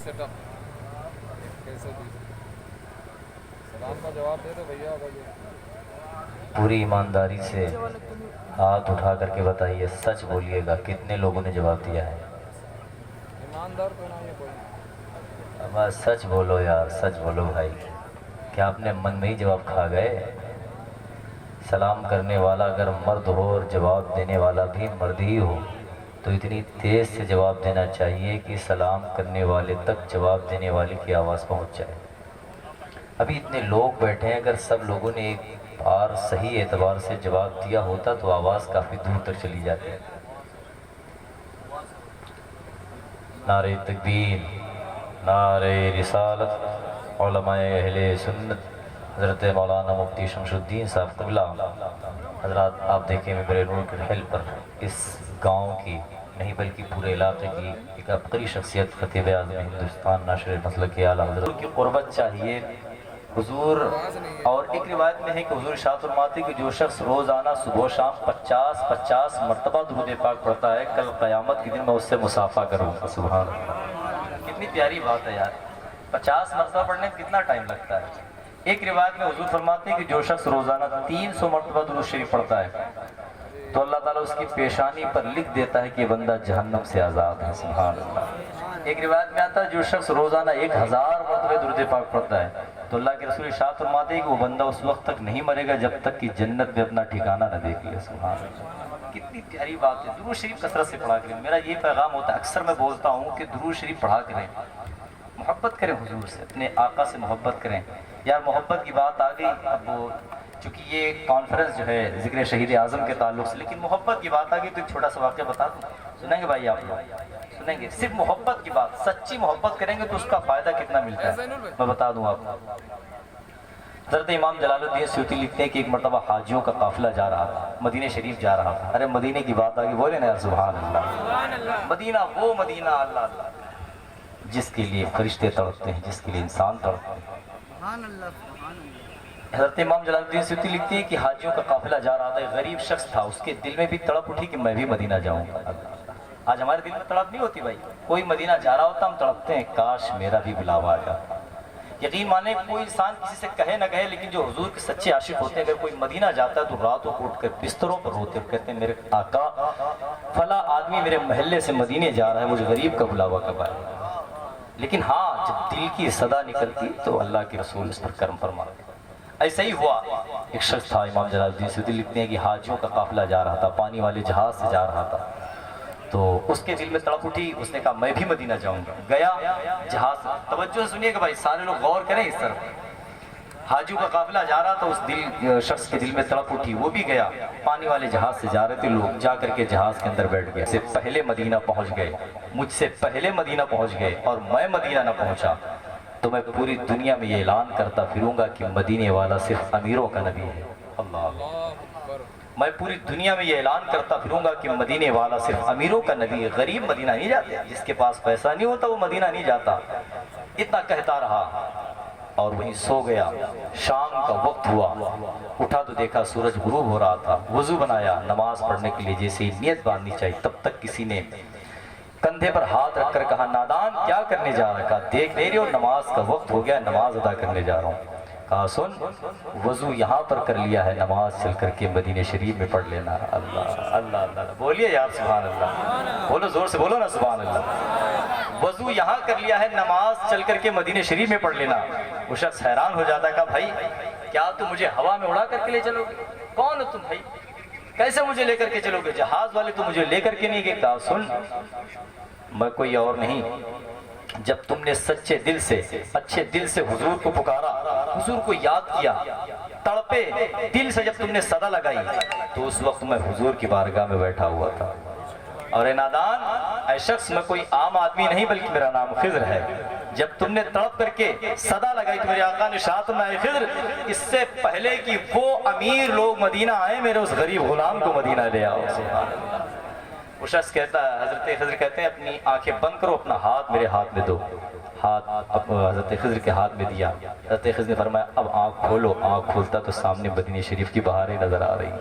Set up कैसे दी सलाम का जवाब दे दो भैया भाई। पूरी ईमानदारी से हाथ उठा करके बताइए, सच बोलिएगा, कितने लोगों ने जवाब दिया है? ईमानदार तो नहीं है कोई। बस सच बोलो यार, सच बोलो भाई। क्या आपने मन में ही जवाब खा गए? सलाम करने वाला अगर मर्द हो और जवाब देने वाला भी मर्द ही हो तो इतनी तेज़ से जवाब देना चाहिए कि सलाम करने वाले तक जवाब देने वाले की आवाज़ पहुंच जाए। अभी इतने लोग बैठे हैं, अगर सब लोगों ने एक बार सही एतबार से जवाब दिया होता तो आवाज़ काफ़ी दूर तक चली जाती। नारे तकबीर, नारे रिसालत, उलमाए अहले सुन्नत, हज़रत मौलाना मुफ्ती शमशुद्दीन साहब क़िबला हज़रात, आप देखें मेरे नूर के महल पर इस गांव की नहीं बल्कि पूरे इलाके की एक अब्करी शख्सियत खतीब आज़म हिंदुस्तान नाशिर मसलक के आला हज़रत की क़ुर्बत चाहिए हुजूर। और एक रिवायत में है कि हुजूर इरशाद फरमाते कि जो शख्स रोज़ाना सुबह शाम 50-50 मरतबा दुरूद पाक पढ़ता है, कल क़यामत के दिन मैं उससे मुसाफ़ा करूँगा। सुभान अल्लाह, कितनी प्यारी बात है यार। 50 मरतबा पढ़ने में कितना टाइम लगता है? एक रिवायत में हुजूर फरमाते हैं कि जो शख्स रोज़ाना 300 मरतबा दुरूद शरीफ पढ़ता है तो अल्लाह ताला उसकी पेशानी पर लिख देता है कि बंदा जहन्नम से आज़ाद है। सुभान अल्लाह। एक रिवायत में आता है जो शख्स रोज़ाना 1000 मरतबा दुरूद पाक पढ़ता है तो अल्लाह के रसूल इरशाद फरमाते हैं कि वो बंदा उस वक्त तक नहीं मरेगा जब तक कि जन्नत में अपना ठिकाना न देख ले। सुभान अल्लाह, कितनी प्यारी बात है। दुरूद शरीफ कसरत से पढ़ा करें। मेरा ये पैगाम होता है, अक्सर मैं बोलता हूँ कि दुरूद शरीफ पढ़ा करें, मोहब्बत करें हुजूर से, अपने आका से मोहब्बत करें। यार मोहब्बत की बात आ गई, अब वो चूँकि ये कॉन्फ्रेंस जो है ज़िक्र शहीद आज़म के ताल्लुक़ से, लेकिन मोहब्बत की बात आ गई तो एक छोटा सा वाक़या बता दूँ, सुनेंगे भाई? आप लोग सुनेंगे? सिर्फ मोहब्बत की बात, सच्ची मोहब्बत करेंगे तो उसका फ़ायदा कितना मिलता है मैं बता दूँ आपको। हज़रत इमाम जलालुद्दीन सूती लिखते हैं कि एक मरतबा हाजियों का काफ़िला जा रहा था, मदीने शरीफ जा रहा था। अरे मदीने की बात आ गई, बोले ना यार सुभान अल्लाह। मदीना, वो मदीना अल्लाह अल्लाह जिसके लिए फरिश्ते तड़पते हैं, जिसके लिए इंसान तड़पते हैं। हज़रत इमाम जलालुद्दीन सूती लिखते हैं कि हाजियों का काफ़िला जा रहा था, एक गरीब शख्स था, उसके दिल में भी तड़प उठी कि मैं भी मदीना जाऊँगा। आज हमारे दिल में तड़प नहीं होती भाई? कोई मदीना जा रहा होता हम तड़पते हैं, काश मेरा भी बुलावा आ जाता। यकीन माने कोई इंसान किसी से कहे ना कहे, लेकिन जो हुजूर के सच्चे आशिक होते हैं, अगर कोई मदीना जाता है तो रातों को उठकर बिस्तरों पर रोते हैं, कहते हैं मेरे आका फला आदमी मेरे महल्ले से मदीने जा रहा है, मुझे गरीब का बुलावा कब आए। लेकिन हाँ, जब दिल की सदा निकलती तो अल्लाह के रसूल उस पर कर्म फरमाते। ऐसा ही हुआ, एक शख्स था, इमाम जलालुद्दीन सूती लिखते हैं कि हाजियों का काफिला जा रहा था, पानी वाले जहाज से जा रहा था, तो उसके दिल में तड़प उठी, उसने कहा मैं भी मदीना जाऊंगा। गया जहाज, तवज्जो से सुनिएगा भाई, सारे लोग गौर करें इस तरफ। हाजियों का काफिला जा रहा था, उस दिल शख्स के दिल में तड़प उठी, वो भी गया। पानी वाले जहाज से जा रहे थे लोग, जा करके जहाज के अंदर बैठ गए। से पहले मदीना पहुंच गए, मुझसे पहले मदीना पहुंच गए, और मैं मदीना न पहुंचा तो मैं पूरी दुनिया में ये ऐलान करता फिरूंगा कि मदीने वाला सिर्फ अमीरों का नबी है। अल्लाह, मैं पूरी दुनिया में ये ऐलान करता फिरूंगा कि मदीने वाला सिर्फ अमीरों का नबी है, गरीब मदीना नहीं जाते, जिसके पास पैसा नहीं होता वो मदीना नहीं जाता। इतना कहता रहा और वहीं सो गया। शाम का वक्त हुआ, उठा तो देखा सूरज गुरूब हो रहा था। वजू बनाया, नमाज पढ़ने के लिए जैसे ही नियत बांधनी चाहिए, तब तक किसी ने कंधे पर हाथ रखकर कहा नादान क्या करने जा रहा है? कहा देख नहीं रही हो नमाज का वक्त हो गया, नमाज अदा करने जा रहा हूँ। कहा सुन, वजू यहाँ पर कर लिया है, नमाज चल करके मदीने शरीफ में पढ़ लेना। अल्लाह अल्लाह अल्लाह, बोलिए यार सुभान अल्लाह, बोलो जोर से बोलो ना सुभान अल्लाह। वजू यहाँ कर लिया है, नमाज चल करके मदीने शरीफ में पढ़ लेना। वो शख्स हैरान हो जाता है, कहा भाई क्या तुम मुझे हवा में उड़ा करके ले चलोगे? कौन हो तुम भाई, कैसे मुझे लेकर के चलोगे? जहाज वाले तो मुझे लेकर के नहीं गए। कहा सुन, मैं कोई और नहीं, जब तुमने सच्चे दिल से अच्छे दिल से हुजूर को पुकारा, हुजूर को याद किया, तड़पे दिल से जब तुमने सदा लगाई, तो उस वक्त मैं हुजूर की बारगाह में बैठा हुआ था। और ए नादान, ऐ शख्स, मैं कोई आम आदमी नहीं बल्कि मेरा नाम खिज़्र है। जब तुमने तड़प करके सदा लगाई तो मेरे आका ने इरशाद फरमाया खिज़्र, इससे पहले कि वो अमीर लोग मदीना आए, मेरे उस गरीब गुलाम को मदीना ले आओ। वो शख्स कहता है, हजरत खिज़्र कहते हैं अपनी आंखें बंद करो, अपना हाथ मेरे हाथ में दो। हाथ हजरत खिज़्र के हाथ में दिया। हजरत खिज़्र ने फरमाया अब आँख खोलो। आँख खोलता तो सामने मदीने शरीफ की बहारें नजर आ रही,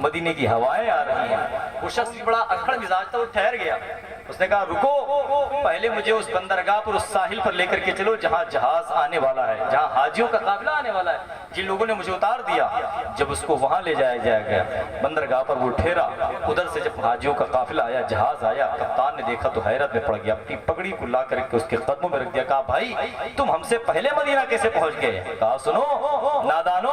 मदीने की हवाएं आ रही हैं। वो शख्स भी बड़ा अखड़ मिजाज था, वो ठहर गया। उसने कहा रुको, पहले मुझे उस बंदरगाह पर, उस साहिल पर लेकर के चलो जहाँ जहाज आने वाला है, जहाँ हाजियों का काफिला आने वाला है। जिन लोगों ने मुझे उतार दिया, जब उसको वहाँ ले जाया जाएगा बंदरगाह पर, वो ठहरा, उधर से जब हाजियों का काफिला आया, जहाज आया, कप्तान ने देखा तो हैरत में पड़ गया, अपनी पगड़ी को ला करके उसके कदमों में रख दिया। कहा भाई तुम हमसे पहले मदीना कैसे पहुंच गए? कहा सुनो नादानो,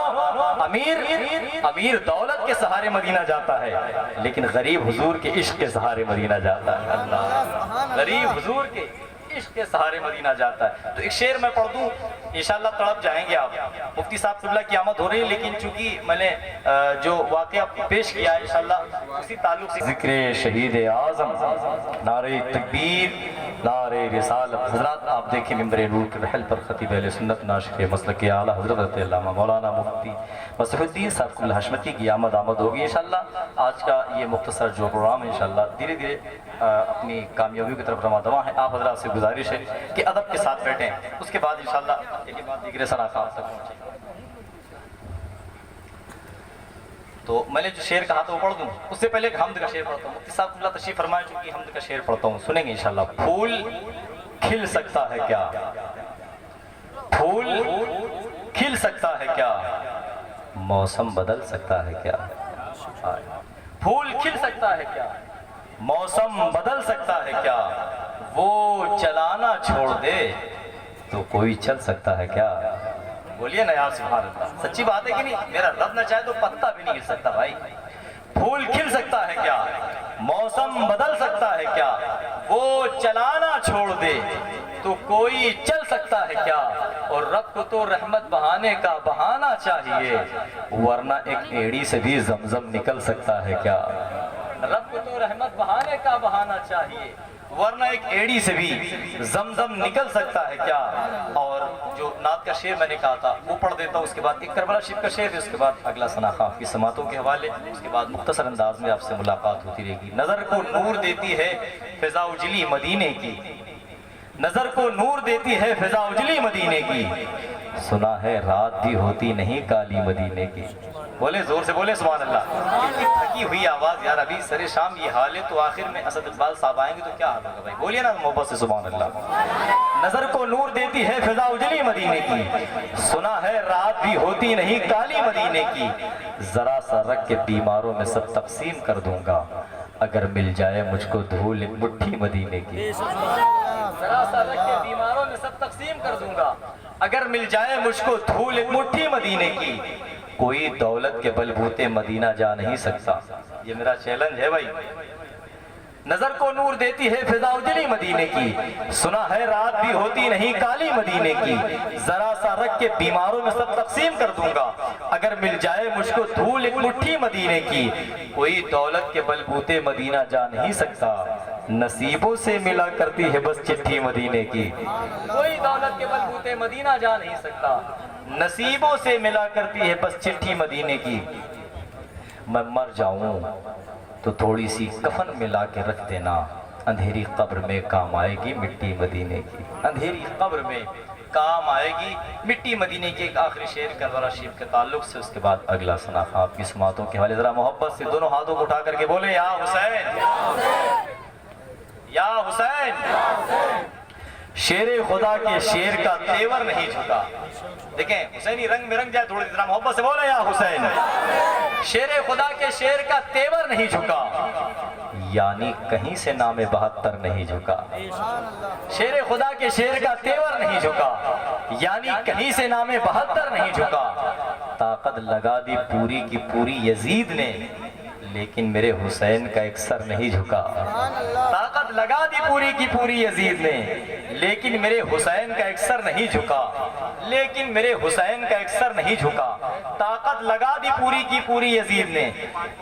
अमीर दौलत के सहारे मदीना जाता है, लेकिन गरीब हुजूर के इश्क के सहारे मदीना जाता है। अल्लाह, गरीब हुजूर के इश्क के सहारे मदीना जाता है। तो एक शेर मैं पढ़ दूं, इंशाअल्लाह तड़प जाएंगे आप। मुफ्ती साहब क़िबला की आमद हो रही है, लेकिन चूंकि मैंने जो वाक़या पेश किया है इंशाअल्लाह उसी ताल्लुक से ज़िक्र शहीद आज़म, नारे तकबीर, नारे रिसालत। हज़रात आप देखिए मिंबर नूर के रहल पर खतीब अहले सुन्नत नाशिर मसलक के आला हज़रत अल्लामा मौलाना मुफ्ती मसहुद्दीन साहब क़िबला हशमती की आमद होगी इंशाअल्लाह। आज का ये मुख्तसर जो प्रोग्राम है इंशाअल्लाह धीरे धीरे अपनी कामयाबियों की तरफ रमा दवा है। आप हज़रात से गुजारिश है कि अदब के साथ बैठें, उसके बाद इंशाअल्लाह एक बात दिक्र सराफ़ात तक पहुँचें। तो मैंने जो शेर कहा था वो पढ़ दूं, उससे पहले एक हमद का शेर पढ़ता हूँ। मुफ्ती साहब क़िबला तशरीफ़ फरमाए, चूंकि हमद का शेर पढ़ता हूँ, सुनेंगे इंशाअल्लाह। फूल खिल सकता है क्या, फूल खिल सकता है क्या, मौसम बदल सकता है क्या, फूल खिल सकता है क्या, मौसम बदल सकता है क्या, वो चलाना छोड़ दे तो कोई चल सकता है क्या। बोलिए ना यार सुभान अल्लाह, सच्ची बात है कि नहीं? मेरा रब न चाहे तो पत्ता भी नहीं हिल सकता भाई। फूल खिल सकता है क्या, मौसम बदल सकता है क्या, वो चलाना छोड़ दे तो कोई चल सकता है क्या। और रब को तो रहमत बहाने का बहाना चाहिए, वरना एक एड़ी से भी जमजम निकल सकता है क्या। रब को तो रहमत बहाने का बहाना चाहिए, वरना एक एड़ी से भी जमजम निकल सकता है क्या। और जो नात का शेर मैंने कहा था वो पढ़ देता हूँ, उसके बाद एक करबला शरीफ का शेर है, उसके बाद अगला सनाखा की समातों के हवाले, उसके बाद मुख्तसर अंदाज में आपसे मुलाकात होती रहेगी। नजर को नूर देती है फिजा उजली मदीने की, नजर को नूर देती है फिजा उजली मदीने की, सुना है रात भी होती नहीं काली मदीने की। बोले जोर से बोले सुभान अल्लाह। इतनी थकी हुई आवाज यार, अभी सरे शाम ये हाल है, तो आखिर में असद इकबाल साहब आएंगे तो क्या हाल होगा भाई? बोलिए ना मोहब्बत से सुभान अल्लाह। नजर को नूर देती है फिजा उजली मदीने की, सुना है रात भी होती नहीं काली मदीने की, जरा सा रख के बीमारों में सब तकसीम कर दूंगा, अगर मिल जाए मुझको धूल एक मुट्ठी मदीने की। जरा सा रख के बीमारों में सब तकसीम कर दूंगा, अगर मिल जाए मुझको धूल एक मुट्ठी मदीने की, कोई दौलत के बलबूते मदीना जा नहीं सकता। ये मेरा चैलेंज है भाई। नजर को नूर देती है फिजा उजली मदीने की, सुना है रात भी होती नहीं काली मदीने की, जरा सा रख के बीमारों में सब तकसीम कर दूंगा, अगर मिल जाए मुझको धूल एक मुट्ठी मदीने की, कोई दौलत के बलबूते मदीना जा नहीं सकता, नसीबों से मिला करती है बस चिट्ठी मदीने की। कोई दौलत के बलबूते मदीना जा नहीं सकता, नसीबों से मिला करती है बस चिट्ठी मदीने की। मैं मर जाऊं तो थोड़ी सी कफन मिला के रख देना, अंधेरी कब्र में काम आएगी मिट्टी मदीने की। अंधेरी कब्र में काम आएगी मिट्टी मदीने की। एक आखिरी शेर करबला शरीफ के ताल्लुक से, उसके बाद अगला सनाखा आपकी समातों के हवाले। जरा मोहब्बत से दोनों हाथों को उठा करके बोले या हुसैन, या हुसैन। शेर खुदा के शेर का तेवर नहीं झुका। देखें हुसैनी रंग में रंग जाए थोड़ी, जरा मोहब्बत से बोले या हुसैन। शेर खुदा के शेर का तेवर नहीं झुका, यानी कहीं से नामे 72 नहीं झुका। शेर खुदा के शेर का तेवर नहीं झुका, यानी कहीं से नामे 72 नहीं झुका। ताकत लगा दी पूरी की पूरी यजीद ने, लेकिन मेरे हुसैन का एक सर नहीं झुका। ताकत लगा दी पूरी की पूरी यजीद ने, लेकिन मेरे हुसैन का एक सर नहीं झुका, लेकिन मेरे हुसैन का एक सर नहीं झुका। ताकत लगा दी पूरी की पूरी यजीद ने,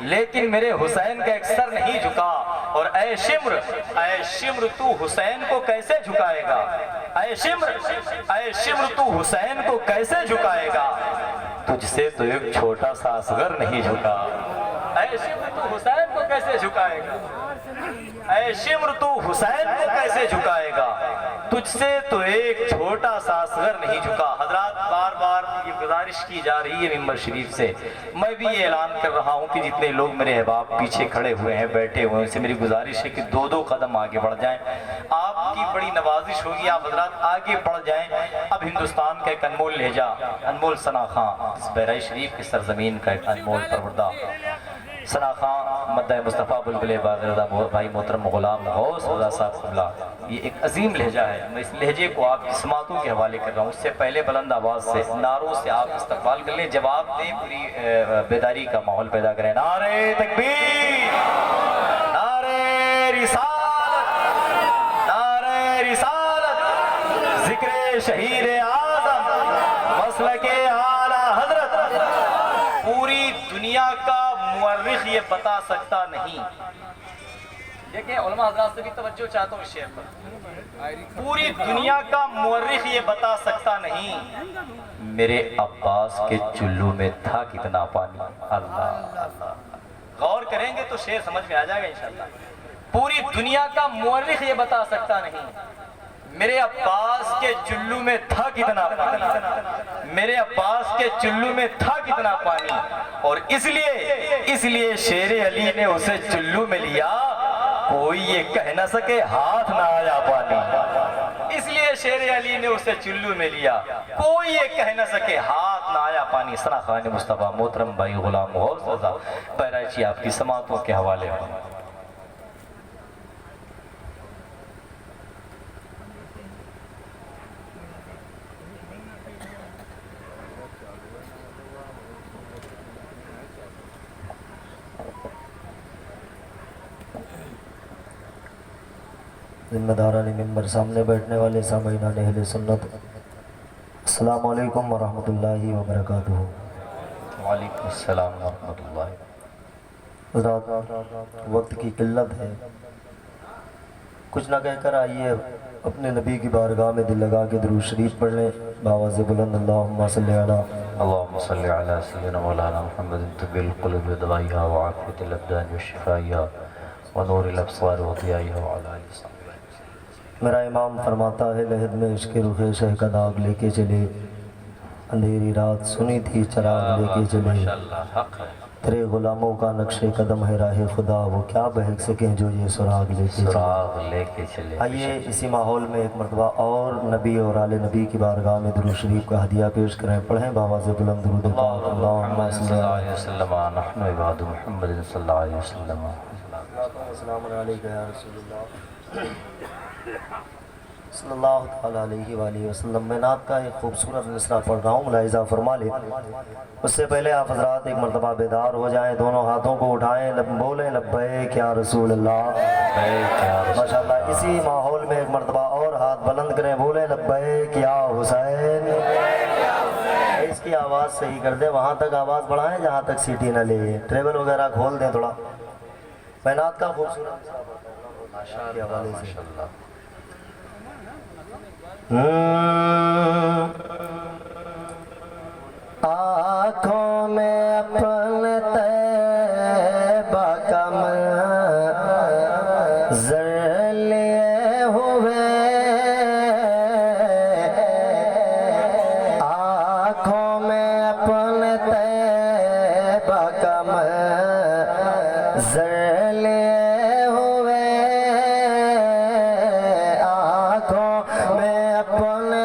लेकिन मेरे हुसैन का एक सर नहीं झुका। और ऐ शिम्र तू हुसैन को कैसे झुकाएगा, ऐ शिम्र तू हुसैन को कैसे झुकाएगा, तुझसे तो एक छोटा सा असगर नहीं झुका। ऐ शिम्र तू हुसैन को कैसे झुकाएगा, ऐ शिम्र तू हुसैन को कैसे झुकाएगा, تجھ سے تو ایک چھوٹا سا اصغر نہیں جھکا. حضرات بار بار یہ گزارش کی جا رہی ہے ممبر شریف سے, میں بھی یہ اعلان کر رہا ہوں کہ جتنے لوگ میرے احباب پیچھے کھڑے ہوئے ہیں, بیٹھے ہوئے ہیں, ان سے میری گزارش ہے کہ 2 قدم آگے بڑھ جائیں. آپ کی بڑی نوازش ہوگی, آپ حضرات آگے بڑھ جائیں. اب ہندوستان کا ایک انمول لہجہ, انمول ثنا خان, اس بحرائے شریف کی سرزمین کا ایک انمول پروردہ ثنا خان مدح مصطفیٰ بلبل باغردہ بھائی محترم غلام غوث رضا صاحب قبلہ, یہ ایک عظیم لہجہ ہے. میں اس لہجے کو آپ کی سماعتوں کے حوالے کر رہا ہوں. اس سے پہلے بلند آواز سے, نعروں سے آپ استقبال کر لیں, جواب دیں, پوری بیداری کا ماحول پیدا کریں. نعرہ تکبیر, نعرہ رسالت, نعرہ رسالت, ذکر شہید اعظم, مسلک اعلیٰ حضرت. پوری دنیا کا مورخ یہ بتا سکتا نہیں. دیکھیں علماء حضرات سے بھی توجہ چاہتا ہوں اس شعر پر. پوری دنیا کا مورخ یہ بتا سکتا نہیں میرے عباس کے چلو میں تھا کتنا پانی. اللہ اللہ, غور کریں گے تو شعر سمجھ میں آ جائے گا انشاءاللہ. پوری دنیا کا مورخ یہ بتا سکتا نہیں میرے عباس کے چلو میں تھا کتنا پانی, میرے عباس کے چلو میں تھا کتنا پانی. اور اس لیے شیر علی نے اسے چلو میں لیا, کوئی یہ کہہ نہ سکے ہاتھ نہ آیا پانی. اس لیے شیر علی نے اسے چلو میں لیا, کوئی یہ کہہ نہ سکے ہاتھ نہ آیا پانی. ثنا خان مصطفیٰ محترم بھائی غلام غوث رضا بہرائچی آپ کی سماعتوں کے حوالے ہیں. ذمہ داران ممبر, سامنے بیٹھنے والے سامعین اہل سنت, السلام علیکم ورحمۃ اللہ وبرکاتہ. وعلیکم السلام ورحمۃ اللہ. حضرات وقت کی قلت ہے, کچھ نہ کہہ کر آئیے اپنے نبی کی بارگاہ میں دل لگا کے درود شریف پڑھ لیں بآواز بلند. اللہم صلی علی اللهم صل على سيدنا مولانا محمد طب القلوب ودوائها وعافية الأبدان وشفائها ونور الأبصار وضيائها وعلى آله وصحبه. میرا امام فرماتا ہے لحد میں عشق رخ شہ کا داغ لے کے چلے, اندھیری رات سنی تھی چراغ لے کے چلے, ماشاءاللہ حق ہے. تیرے غلاموں کا نقش قدم ہے راہ خدا, وہ کیا بہک سکیں جو یہ سراغ لے کے چلے. سراغ لے کے چلے. آئیے اسی ماحول میں ایک مرتبہ اور نبی اور آل نبی کی بارگاہ میں درود شریف کا ہدیہ پیش کریں. پڑھیں بآواز بلند درود پاک. اللہم صلی اللہ علیہ وسلم نحن عباد محمد صلی اللہ علیہ وسلم. السلام علیکم یا رسول اللہ صلی اللہ تعالیٰ علیہ وآلہ وسلم. میں نعت کا ایک خوبصورت مصرع پڑھ رہا ہوں, ملاحظہ فرما لیں. اس سے پہلے آپ حضرات ایک مرتبہ بیدار ہو جائیں, دونوں ہاتھوں کو اٹھائیں, بولیں لبیک یا رسول اللہ. ماشاءاللہ اسی ماحول میں ایک مرتبہ اور ہاتھ بلند کریں, بولیں لبیک یا حسین. اس کی آواز صحیح کر دیں, وہاں تک آواز بڑھائیں جہاں تک سیٹی نہ لے, ٹریبل وغیرہ کھول دیں تھوڑا. میں نعت کا خوبصورت ماشاءاللہ. آنکھوں میں اپنے طیبہ کا منظر لیے ہوئے, آنکھوں میں اپنے طیبہ کا منظر لیے ہوئے, آنکھوں میں اپنے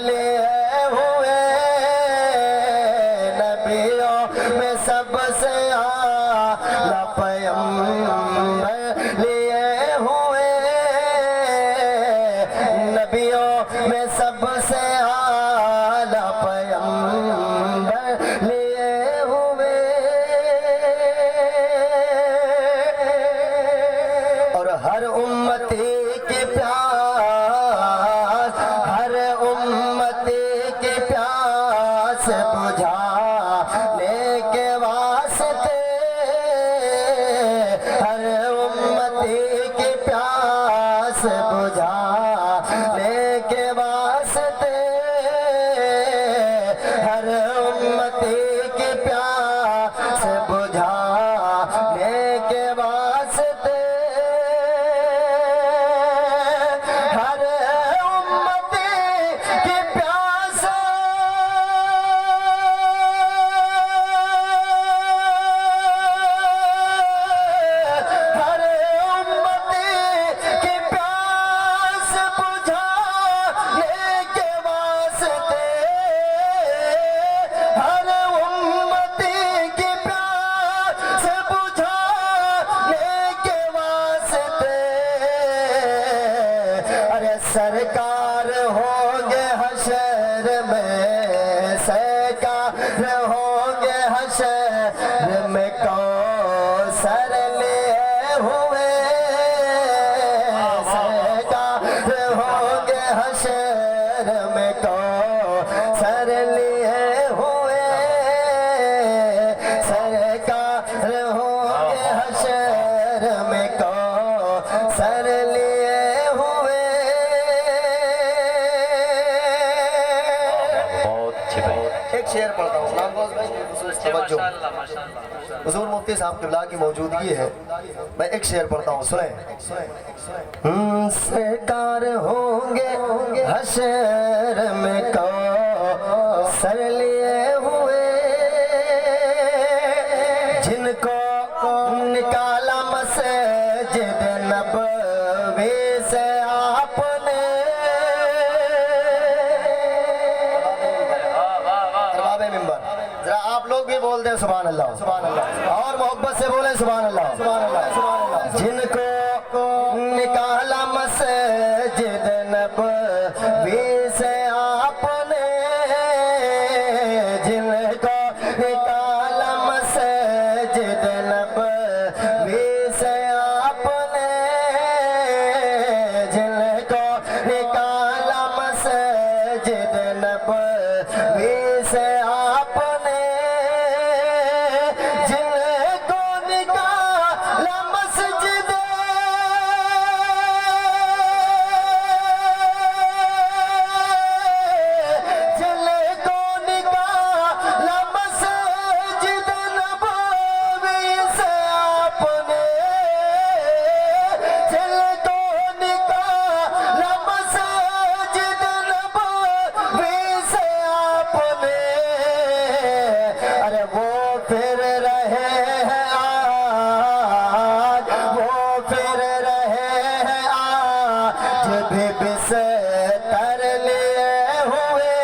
لیے ہوئے نبیوں میں سب سے اعلیٰ پیغمبر لیے ہوئے نبیوں میں سب سے اعلیٰ پیغمبر لیے ہوئے اور ہر امتی کی پیاس ہر امتی کی پیاس بجھانے کے واسطے ہر امتی کی پیاس بجھانے کے واسطے ہر امتی کی پیاس بجھانے کے واسطے ہر امتی کی پیاس ہر امتی کی پیاس بجھانے کے واسطے ہر امتی کی پیاس بجھانے کے واسطے ارے سرکار ہوں گے حشر میں سرکار ہوں گے حشر میں کوثر لیے ہوئے سرکار ہوں گے حشر میں کوثر لیے ہوئے سرکار ہوں گے حشر میں کوثر لیے ہوئے بہت اچھے بھائی. ایک شعر پڑھتا ہوں غلام غوث بھائی توجہ حضور مفتی صاحب قبلہ کی موجودگی ہے میں ایک شعر پڑھتا ہوں سنیں سرکار ہوں گے حشر میں کوثر لیے ہوئے جن کو نکالا مسجد نبوی سے آپ نے ارباب ممبر ذرا آپ لوگ بھی بول دیں سبحان اللہ سبحان اللہ اور محبت سے بولیں سبحان اللہ سبحان اللہ جن کو نکالا مسجد نبوی سے آپ نے جن کو نکالا مسجد نبوی سے آپ نے جن کو نکالا مسجد نبوی سے آپ نے جن کو نکالا مسجد جن کو نکالا مسجد نبوی سے آپ نے جن کو نکالا مسجد نبوی سے آپ نے ارے وہ پھر رہے ہیں آج وہ پھر رہے ہیں آج بھی بستر لیے ہوئے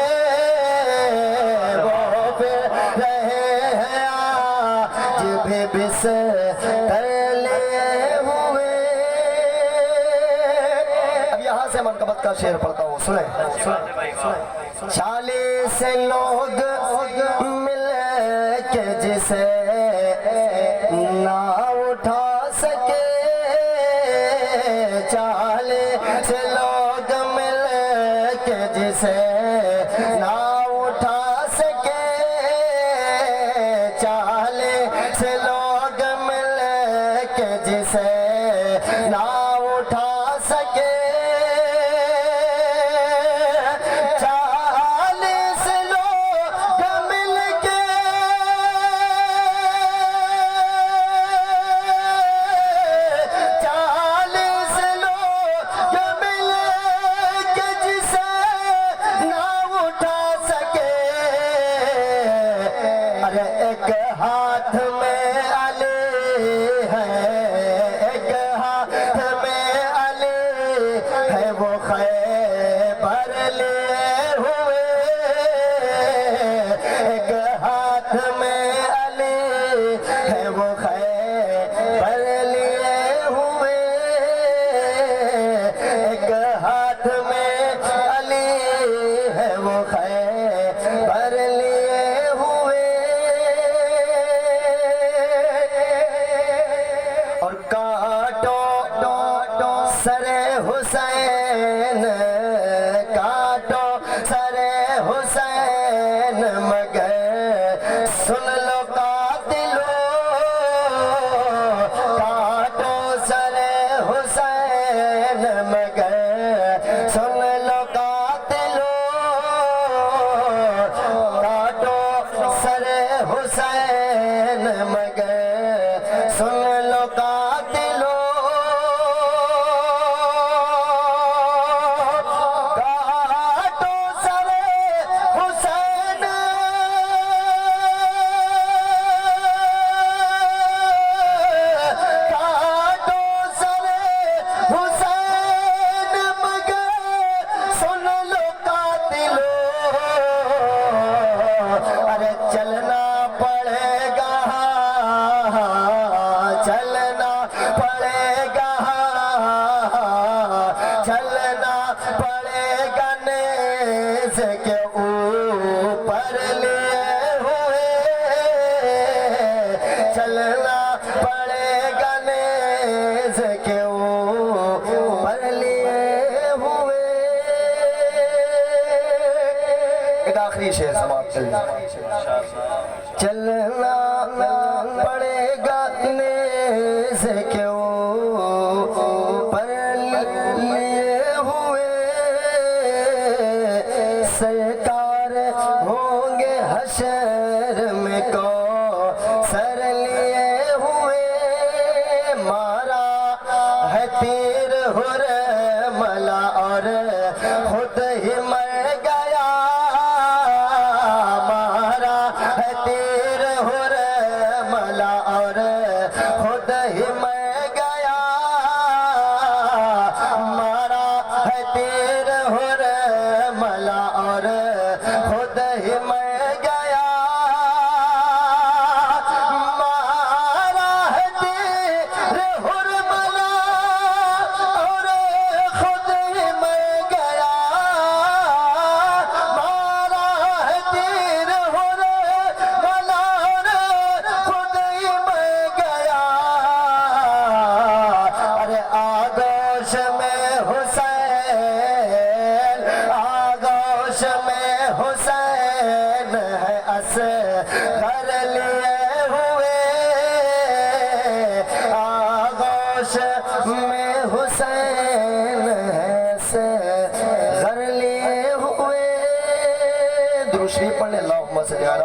وہ پھر رہے ہیں آج بھی بستر لیے ہوئے اب یہاں سے منقبت کا شعر پڑھتا ہوں سنیں 40 لوگ مل کے جسے نہ اٹھا سکے 40 لوگ مل کے جسے نہ اٹھا سکے 40 لوگ مل کے جسے نہ اٹھا سکے 40 لوگ مل کے 40 لوگ مل کے جسے نہ اٹھا حسین مگر سن لو قاتلو کاٹو سر حسین مگر سن لو قاتلو کاٹو سر حسین مگر سن لو قاتلو کاٹو سر حسین کاٹو سر حسین مگر سن لو قاتلو ارے چلنا پڑے گا چلنا پڑے گا چلنا پڑے گا نیز کے اوپر لیے ہوئے چلنا پڑے گا نیز کے اوپر لیے ہوئے ایک آخری شعر سماعت چلنا چلنا پڑے گا نیز کے اوپر لیے ہوئے سرکار ہوں گے حشر میں کو سر لیے ہوئے مارا ہے تیر حرملہ اور خود ہی مر گیا مارا ہے تیر حرملہ اور خود ہی مر گیا مارا ہے تیر حرملہ اور خود ہی مر گیا مارا ہے تیر حرملہ اور خود ہی مر گیا مارا ہے تیر حرملہ اور خود ہی مر گیا ارے آغوش میں حسین آغوش میں حسین ہے اصغر لیے ہوئے آغوش میں حسین ہے اصغر لیے ہوئے درود شریف پڑھیں اللہم صلی علی